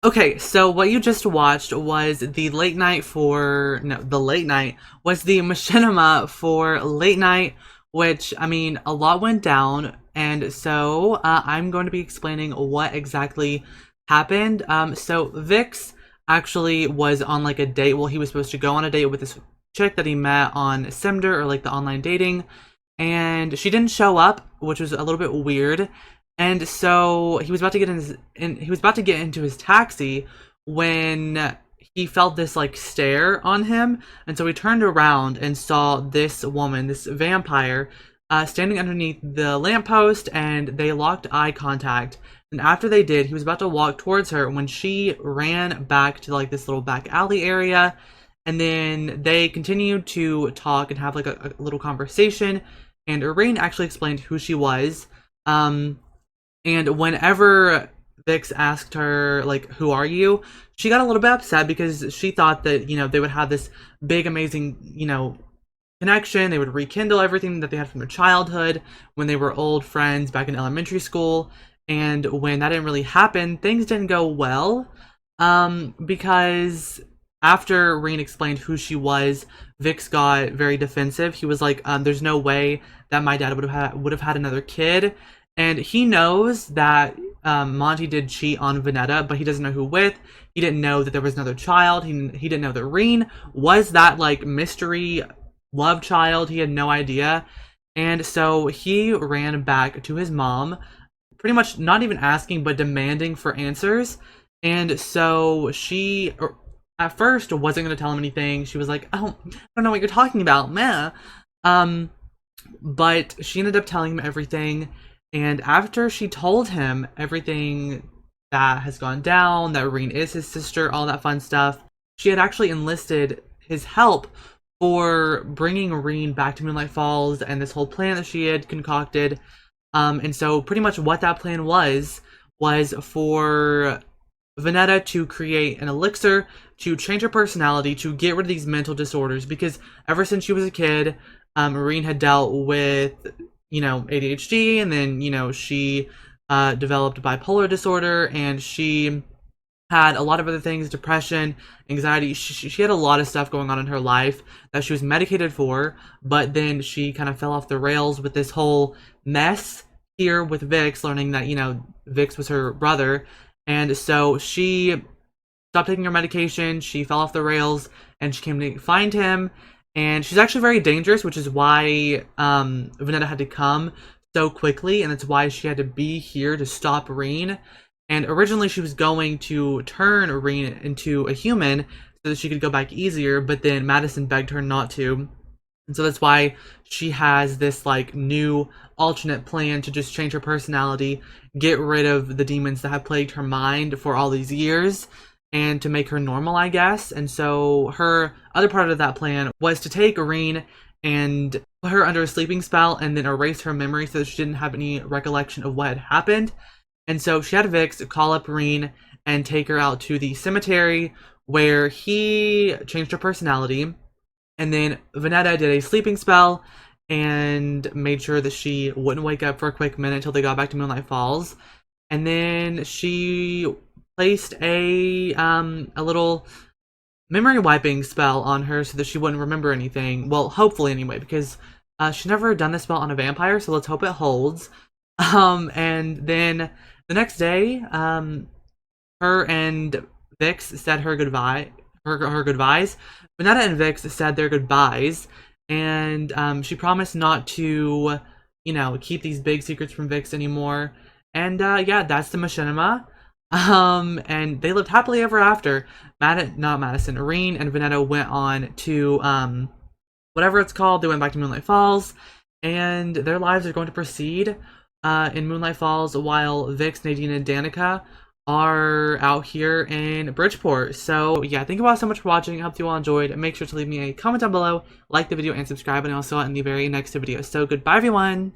Okay, so what you just watched was the late night for, no, the late night was the machinima for late night, which, I mean, a lot went down, and so I'm going to be explaining what exactly happened. So Vix actually was on like a date. Well, he was supposed to go on a date with this chick that he met on Simder, or like the online dating, and she didn't show up, which was a little bit weird. And so he was about to he was about to get into his taxi when he felt this like stare on him, and so he turned around and saw this woman, this vampire, standing underneath the lamppost, and they locked eye contact. And after they did, he was about to walk towards her when she ran back to like this little back alley area, and then they continued to talk and have like a little conversation. And Irene actually explained who she was. And whenever Vix asked her, like, who are you? She got a little bit upset because she thought that, they would have this big, amazing, connection. They would rekindle everything that they had from their childhood when they were old friends back in elementary school. And when that didn't really happen, things didn't go well. Because after Reen explained who she was, Vix got very defensive. He was like, there's no way that my dad would have had another kid. And he knows that Monty did cheat on Vanetta, but he doesn't know who with. He didn't know that there was another child. He didn't know that Reen was that like mystery love child. He had no idea. And so he ran back to his mom, pretty much not even asking, but demanding for answers. And so she, at first, wasn't going to tell him anything. She was like, oh, I don't know what you're talking about, meh. But she ended up telling him everything. And after she told him everything that has gone down, that Reen is his sister, all that fun stuff, she had actually enlisted his help for bringing Reen back to Moonlight Falls and this whole plan that she had concocted. And so pretty much what that plan was for Vanetta to create an elixir to change her personality, to get rid of these mental disorders, because ever since she was a kid, Reen had dealt with ADHD, and then, she developed bipolar disorder, and she had a lot of other things, depression, anxiety. She had a lot of stuff going on in her life that she was medicated for, but then she kind of fell off the rails with this whole mess here with Vix, learning that, Vix was her brother, and so she stopped taking her medication, she fell off the rails, and she came to find him. And she's actually very dangerous, which is why Vanetta had to come so quickly, and that's why she had to be here to stop Reen. And originally she was going to turn Reen into a human so that she could go back easier, but then Madison begged her not to. And so that's why she has this like new alternate plan to just change her personality, get rid of the demons that have plagued her mind for all these years, and to make her normal, I guess. And so her other part of that plan was to take Irene and put her under a sleeping spell and then erase her memory so that she didn't have any recollection of what had happened. And so she had Vix call up Irene and take her out to the cemetery where he changed her personality. And then Vanetta did a sleeping spell and made sure that she wouldn't wake up for a quick minute until they got back to Moonlight Falls. And then she placed a little memory wiping spell on her so that she wouldn't remember anything. Well, hopefully anyway, because she's never done this spell on a vampire, so let's hope it holds. And then the next day, her and Vix said her goodbye. Her goodbyes. Vanetta and Vix said their goodbyes, and she promised not to, keep these big secrets from Vix anymore. And yeah, that's the machinima. And they lived happily ever after. Not Madison, Irene and Vanetta went on to, whatever it's called. They went back to Moonlight Falls, and their lives are going to proceed, in Moonlight Falls, while Vix, Nadine, and Danica are out here in Bridgeport. So yeah, thank you all so much for watching. I hope you all enjoyed. Make sure to leave me a comment down below, like the video, and subscribe, and I'll see you all in the very next video. So goodbye, everyone!